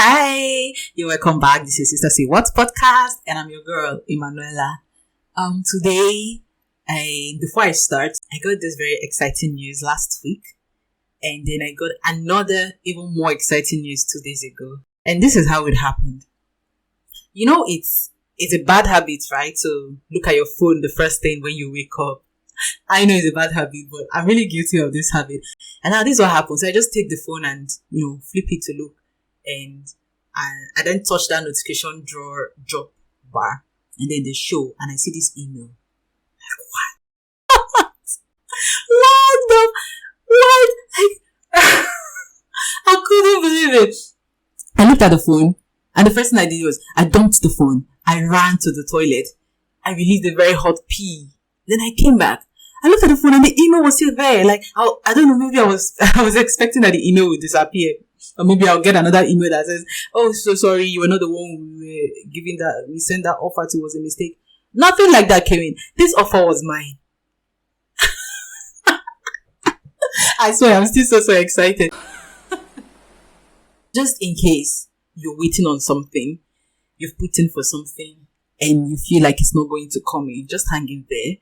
Hi, you're welcome back. This is Sister Say What podcast, and I'm your girl, Emanuela. Today, before I start, I got this very exciting news last week, and then I got another even more exciting news 2 days ago. And this is how it happened. You know, it's a bad habit, right? To look at your phone the first thing when you wake up. I know it's a bad habit, but I'm really guilty of this habit. And now this is what happens. So I just take the phone and, flip it to look. And I then touch that notification drop bar. And then they show. And I see this email. Like, what? What? Like, I couldn't believe it. I looked at the phone. And the first thing I did was, I dumped the phone. I ran to the toilet. I released a very hot pee. Then I came back. I looked at the phone and the email was still there. Like, I don't know, maybe I was expecting that the email would disappear. Or maybe I'll get another email that says, oh, so sorry, you were not the one we sent that offer to, was a mistake. Nothing like that came in. This offer was mine. I swear, I'm still so excited. Just in case you're waiting on something, you've put in for something, and you feel like it's not going to come in, just hang in there.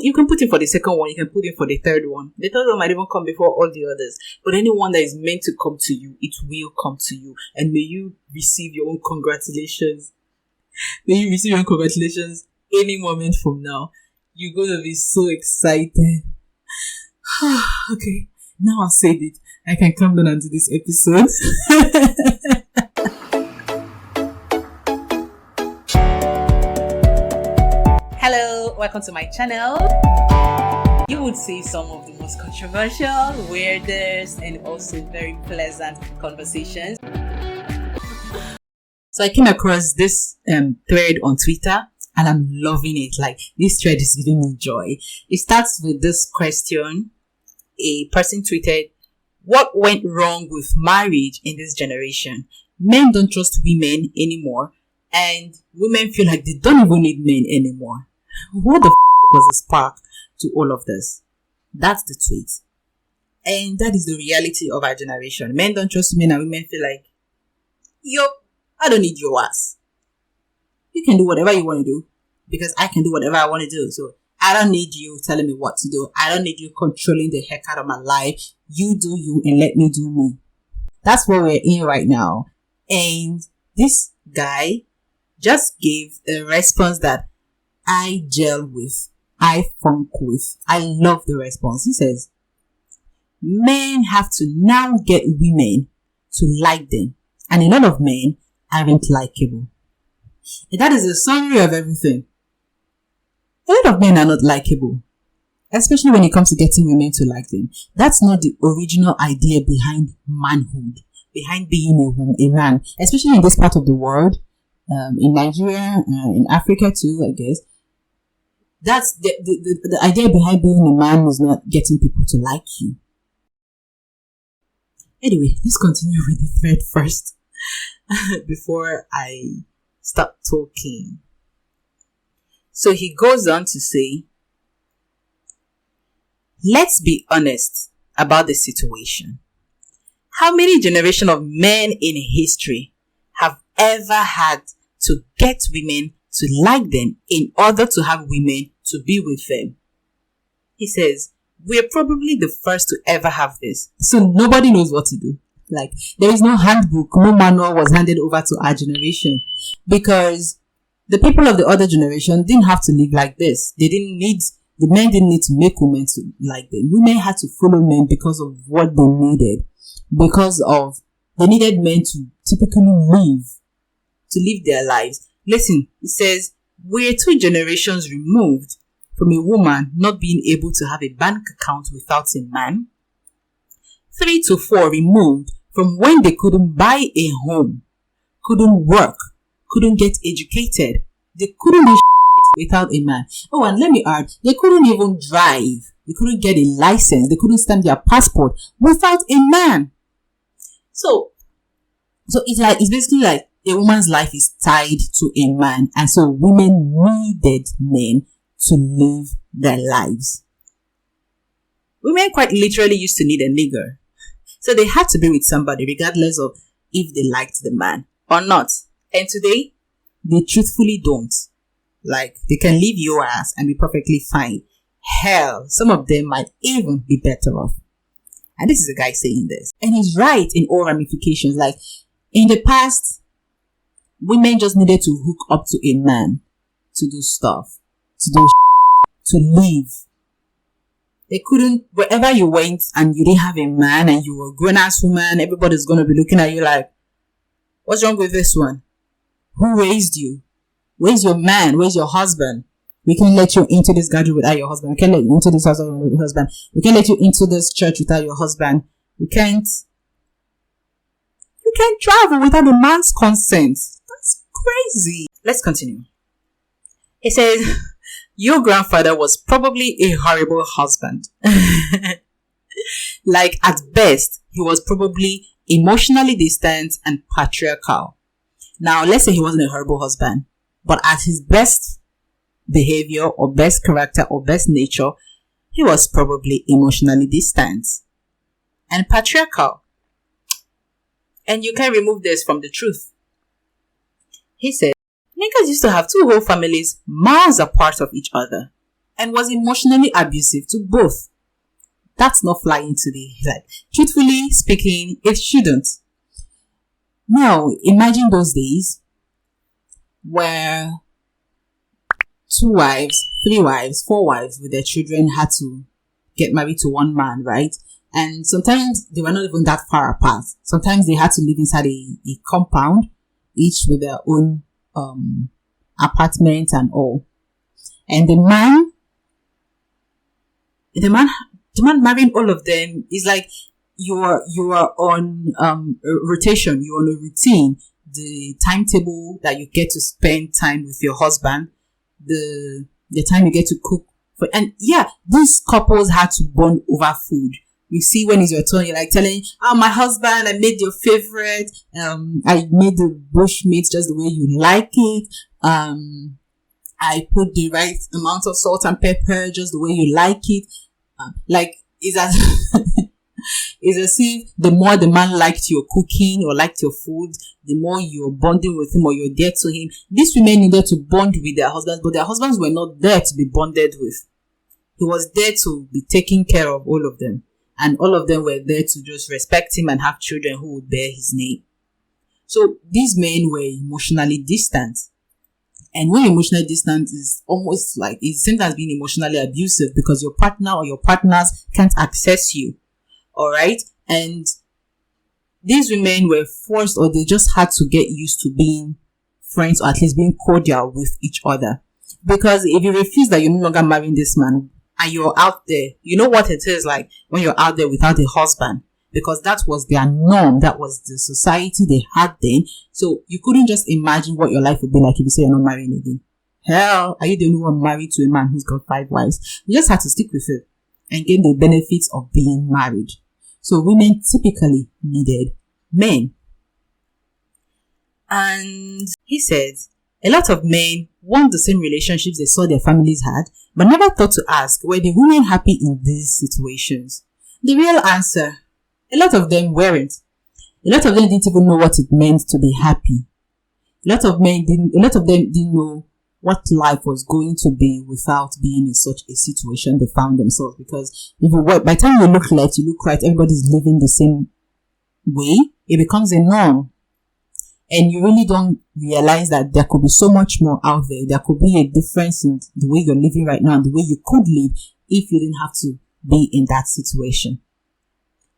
You can put in for the second one, you can put in for the third one. The third one might even come before all the others. But anyone that is meant to come to you, it will come to you. And may you receive your own congratulations. May you receive your own congratulations any moment from now. You're going to be so excited. Okay, now I've said it. I can come down and do this episode. Hello, welcome to my channel. You would see some of the most controversial, weirdest, and also very pleasant conversations. So I came across this thread on Twitter, and I'm loving it. Like, this thread is giving me joy. It starts with this question. A person tweeted, "What went wrong with marriage in this generation? Men don't trust women anymore, and women feel like they don't even need men anymore. What the was the spark to all of this?" That's the tweet. And that is the reality of our generation. Men don't trust women, and women feel like, I don't need your ass. You can do whatever you want to do, because I can do whatever I want to do. So I don't need you telling me what to do. I don't need you controlling the heck out of my life. You do you and let me do me. That's what we're in right now. And this guy just gave a response that I gel with, I funk with. I love the response. He says, men have to now get women to like them, and a lot of men aren't likable. And that is a summary of everything. A lot of men are not likable, especially when it comes to getting women to like them. That's not the original idea behind manhood, behind being a man, especially in this part of the world, in Nigeria, in Africa too, I guess. That's the idea behind being a man is not getting people to like you. Anyway, let's continue with the thread first before I start talking. So he goes on to say, let's be honest about the situation. How many generations of men in history have ever had to get women to like them in order to have women to be with them? He says, we're probably the first to ever have this. So nobody knows what to do. Like, there is no handbook, no manual was handed over to our generation, because the people of the other generation didn't have to live like this. The men didn't need to make women to like them. Women had to follow men because of what they needed. They needed men to typically live their lives. Listen, it says, we're 2 generations removed from a woman not being able to have a bank account without a man. 3 to 4 removed from when they couldn't buy a home, couldn't work, couldn't get educated. They couldn't do without a man. Oh, and let me add, they couldn't even drive. They couldn't get a license. They couldn't stamp their passport without a man. So it's basically like a woman's life is tied to a man, and so women needed men to live their lives. Women quite literally used to need a nigger. So they had to be with somebody regardless of if they liked the man or not. And today, they truthfully don't. Like, they can leave your ass and be perfectly fine. Hell, some of them might even be better off. And this is a guy saying this. And he's right in all ramifications. Like, in the past, women just needed to hook up to a man to do stuff, to live. They couldn't, wherever you went and you didn't have a man and you were a grown-ass woman, everybody's going to be looking at you like, what's wrong with this one? Who raised you? Where's your man? Where's your husband? We can't let you into this gathering without your husband. We can't let you into this house without your husband. We can't let you into this church without your husband. You can't travel without a man's consent. That's crazy. Let's continue. It says, your grandfather was probably a horrible husband. Like, at best, he was probably emotionally distant and patriarchal. Now, let's say he wasn't a horrible husband, but at his best behavior or best character or best nature, he was probably emotionally distant and patriarchal. And you can't remove this from the truth. He said, niggas used to have two whole families miles apart of each other and was emotionally abusive to both. That's not flying today. Like, truthfully speaking, it shouldn't. Now, imagine those days where 2 wives, 3 wives, 4 wives with their children had to get married to one man, right? And sometimes they were not even that far apart. Sometimes they had to live inside a compound, each with their own apartment and all. And the man marrying all of them is like you are on rotation, you're on a routine. The timetable that you get to spend time with your husband, the time you get to cook for, and yeah, these couples had to bond over food. You see, when it's your turn, you're like telling, my husband, I made your favorite. I made the bushmeat just the way you like it. I put the right amount of salt and pepper just the way you like it. It's as if the more the man liked your cooking or liked your food, the more you're bonding with him or you're there to him. These women needed to bond with their husbands, but their husbands were not there to be bonded with. He was there to be taking care of all of them. And all of them were there to just respect him and have children who would bear his name. So these men were emotionally distant. And when emotionally distant is almost like, it's same as being emotionally abusive because your partner or your partners can't access you. Alright? And these women were forced, or they just had to get used to being friends or at least being cordial with each other. Because if you refuse that you're no longer marrying this man, and you're out there, you know what it is like when you're out there without a husband, because that was their norm, that was the society they had then. So you couldn't just imagine what your life would be like if you say you're not marrying again. Hell, are you the only one married to a man who's got 5 wives? You just had to stick with it and gain the benefits of being married. So women typically needed men. And he said, a lot of men want the same relationships they saw their families had, but never thought to ask, were the women happy in these situations? The real answer, a lot of them weren't. A lot of them didn't even know what it meant to be happy. A lot of them didn't know what life was going to be without being in such a situation they found themselves. Because if you work, by the time you look left, you look right, everybody's living the same way, it becomes a norm. And you really don't realize that there could be so much more out there. There could be a difference in the way you're living right now and the way you could live if you didn't have to be in that situation.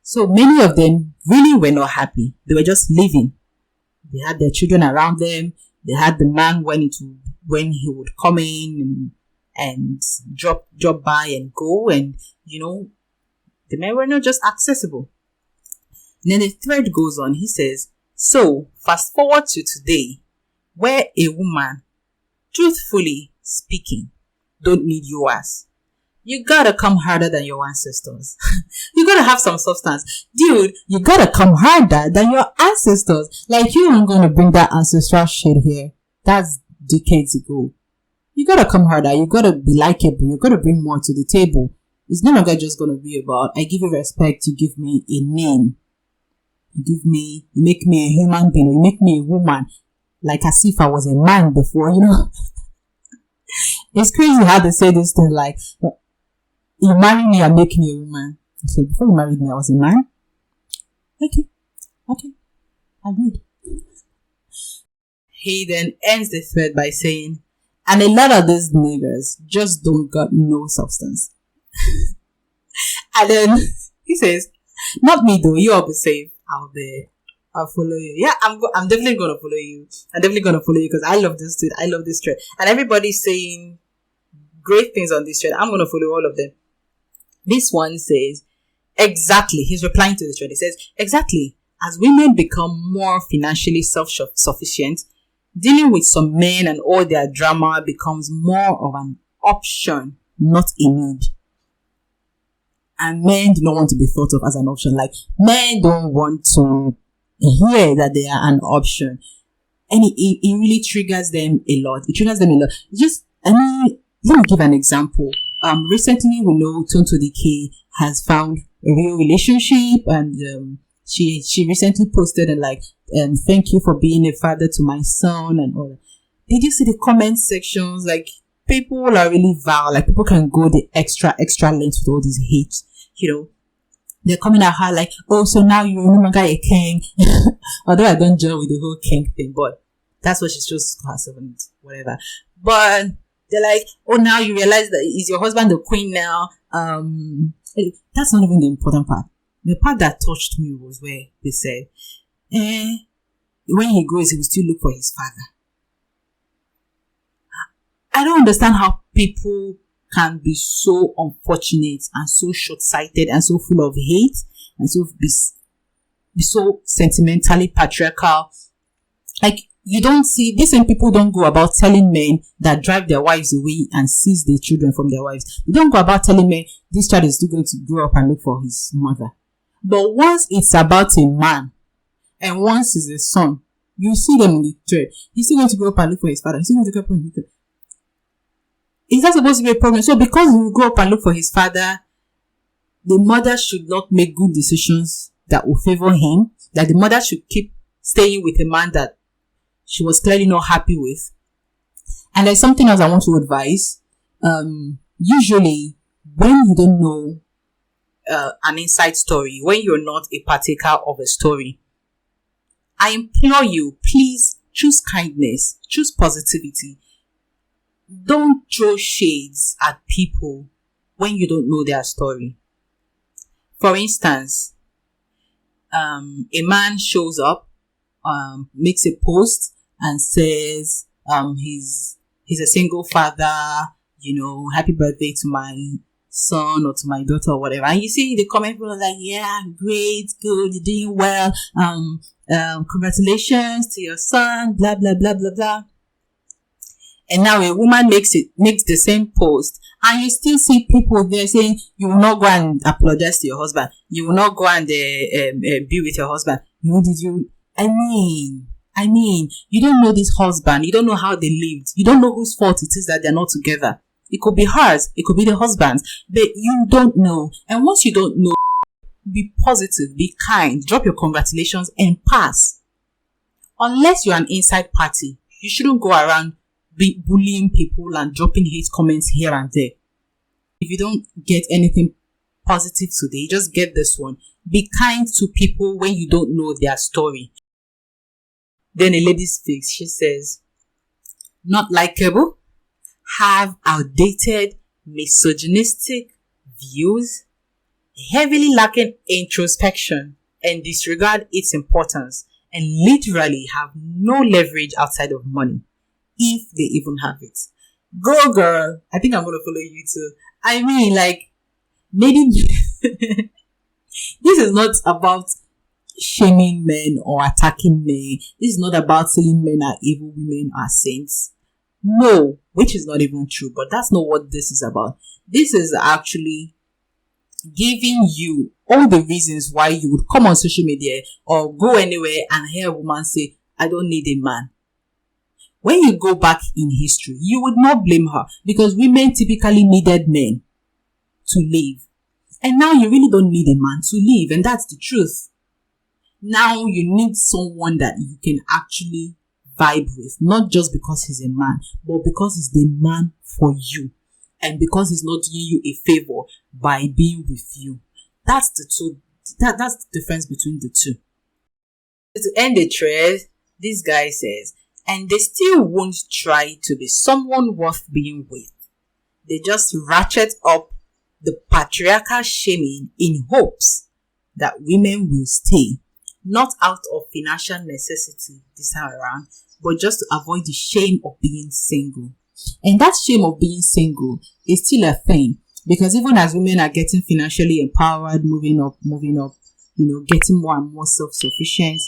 So many of them really were not happy. They were just living. They had their children around them. They had the man when he would come in and drop by and go. And, the men were not just accessible. And then the thread goes on. He says, so, fast forward to today, where a woman, truthfully speaking, don't need your ass. You gotta come harder than your ancestors. You gotta have some substance. Dude, you gotta come harder than your ancestors. Like, you aren't gonna bring that ancestral shit here. That's decades ago. You gotta come harder. You gotta be likable. You gotta bring more to the table. It's no longer just gonna be about, I give you respect, you give me a name. you make me a human being, or you make me a woman, like as if I was a man before, It's crazy how they say this thing, like, you marry me and make me a woman. I said, before you married me, I was a man. Okay, agreed. He then ends the thread by saying, and a lot of these niggers just don't got no substance. And then he says, not me though, you all be safe out there. I'll follow you. Yeah, I'm definitely gonna follow you. I'm definitely gonna follow you because I love this tweet. I love this thread. And everybody's saying great things on this thread. I'm gonna follow all of them. This one says, exactly. He's replying to the thread. He says, exactly. As women become more financially self-sufficient, dealing with some men and all their drama becomes more of an option, not a need. And men do not want to be thought of as an option. Like, men don't want to hear that they are an option. And it really triggers them a lot. Let me give an example. Recently, we know Tonto Dike has found a real relationship, and she recently posted and thank you for being a father to my son and all that. Did you see the comment sections? Like, people are really vile. Like, people can go the extra length with all these hates. They're coming at her like, oh, so now you're no longer a king. Although I don't join with the whole king thing, but that's what she's chose to call herself and whatever. But they're like, oh, now you realize that is your husband the queen now? That's not even the important part. The part that touched me was where they said, when he grows, he will still look for his father. I don't understand how people can be so unfortunate and so short-sighted and so full of hate and so be so sentimentally patriarchal. Like, you don't see, these same people don't go about telling men that drive their wives away and seize their children from their wives. They don't go about telling men this child is still going to grow up and look for his mother. But once it's about a man and once it's a son, you see them in the thread. He's still going to grow up and look for his father. He's still going to grow up and look for. Is that supposed to be a problem? So because he will grow up and look for his father, the mother should not make good decisions that will favor him. That the mother should keep staying with a man that she was clearly not happy with. And there's something else I want to advise. Usually, when you don't know an inside story, when you're not a partaker of a story, I implore you, please choose kindness, choose positivity. Don't throw shades at people when you don't know their story. For instance, a man shows up, makes a post and says he's a single father, happy birthday to my son or to my daughter or whatever. And you see the comment people are like, yeah, great, good, you're doing well, congratulations to your son, blah blah blah blah blah. And now a woman makes the same post, and you still see people there saying, you will not go and apologize to your husband. You will not go and be with your husband. I mean, you don't know this husband. You don't know how they lived. You don't know whose fault it is that they're not together. It could be hers. It could be the husband's. But you don't know. And once you don't know, be positive, be kind, drop your congratulations and pass. Unless you're an inside party, you shouldn't go around be bullying people and dropping hate comments here and there. If you don't get anything positive today, just get this one. Be kind to people when you don't know their story. Then a lady speaks. She says, not likable, have outdated, misogynistic views, heavily lacking introspection, and disregard its importance, and literally have no leverage outside of money, if they even have it. Go girl. I think I'm going to follow you too. I mean, maybe this is not about shaming men or attacking men. This is not about saying men are evil, women are saints. No, which is not even true, but that's not what this is about. This is actually giving you all the reasons why you would come on social media or go anywhere and hear a woman say, I don't need a man. When you go back in history, you would not blame her because women typically needed men to live. And now you really don't need a man to live, and that's the truth. Now you need someone that you can actually vibe with, not just because he's a man, but because he's the man for you, and because he's not doing you a favor by being with you. That's the two. That's the difference between the two. To end the thread, this guy says, and they still won't try to be someone worth being with. They just ratchet up the patriarchal shaming in hopes that women will stay, not out of financial necessity this time around, but just to avoid the shame of being single. And that shame of being single is still a thing, because even as women are getting financially empowered, moving up, getting more and more self-sufficient,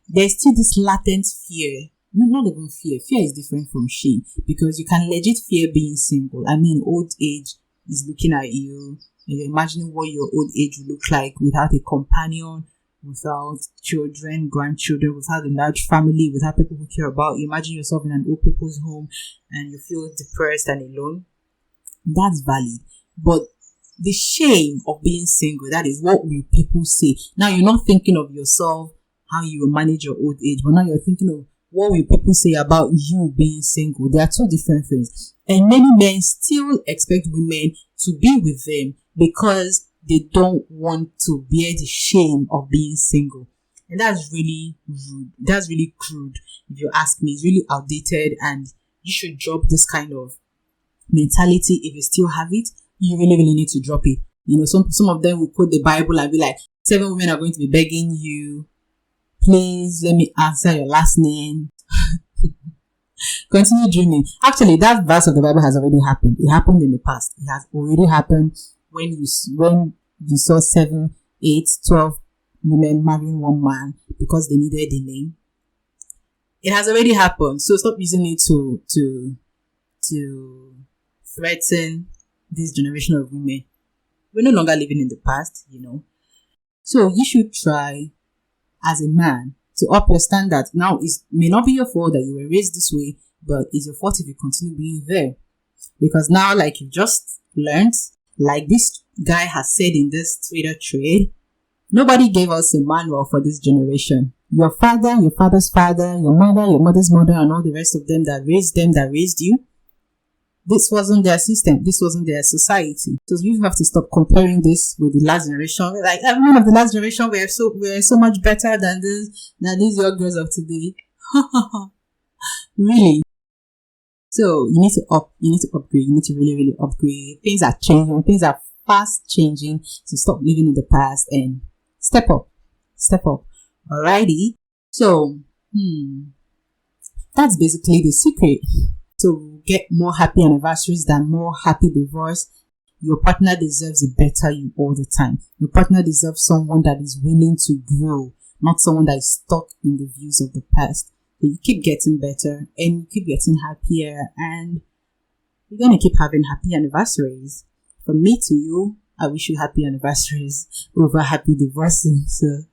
there's still this latent fear. Not even fear. Fear is different from shame, because you can legit fear being single. I mean, old age is looking at you and you're imagining what your old age will look like without a companion, without children, grandchildren, without a large family, without people who care about you. Imagine yourself in an old people's home and you feel depressed and alone. That's valid. But the shame of being single, that is what will people say. Now you're not thinking of yourself, how you will manage your old age, but now you're thinking of what will people say about you being single. They are two different things. And many men still expect women to be with them because they don't want to bear the shame of being single. And that's really rude. That's really crude, if you ask me. It's really outdated, and you should drop this kind of mentality. If you still have it, you really, really need to drop it. Some of them will quote the Bible and be like, 7 women are going to be begging you, please let me answer your last name. Continue dreaming. Actually, that verse of the Bible has already happened. It happened in the past. It has already happened when you saw 7, 8, 12 women marrying one man because they needed a name. It has already happened. So stop using it to threaten this generation of women. We're no longer living in the past, So you should try as a man to up your standard. Now, it may not be your fault that you were raised this way, but it's your fault if you continue being there. Because now, like you just learned, like this guy has said in this Twitter thread, nobody gave us a manual for this generation. Your father, your father's father, your mother, your mother's mother, and all the rest of them that raised you, this wasn't their system. This wasn't their society. So you have to stop comparing this with the last generation. Like everyone of the last generation we're so much better than these young girls of today. Really. So you need to upgrade. You need to really, really upgrade. Things are changing. Things are fast changing. So stop living in the past and step up. Alrighty. So, that's basically the secret. To get more happy anniversaries than more happy divorce. Your partner deserves a better you all the time. Your partner deserves someone that is willing to grow, not someone that is stuck in the views of the past. So you keep getting better and you keep getting happier, and you're going to keep having happy anniversaries. From me to you, I wish you happy anniversaries over happy divorces. So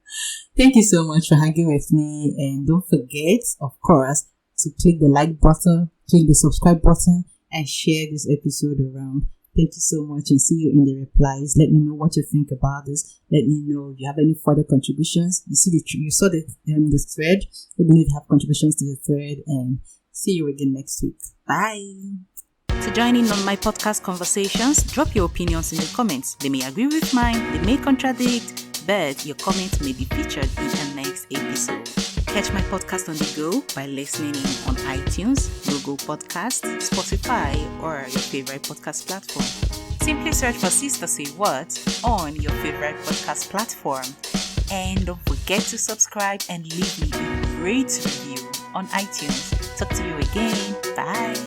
thank you so much for hanging with me, and don't forget, of course, to click the like button, click the subscribe button, and share this episode around. Thank you so much, and see you in the replies. Let me know what you think about this. Let me know if you have any further contributions. You saw the thread. Let me know if you have contributions to the thread, and see you again next week. Bye. To join in on my podcast conversations, drop your opinions in the comments. They may agree with mine, they may contradict, but your comments may be featured in the next episode. Catch my podcast on the go by listening in on iTunes, Google Podcasts, Spotify, or your favorite podcast platform. Simply search for Sister Say What on your favorite podcast platform. And don't forget to subscribe and leave me a great review on iTunes. Talk to you again. Bye.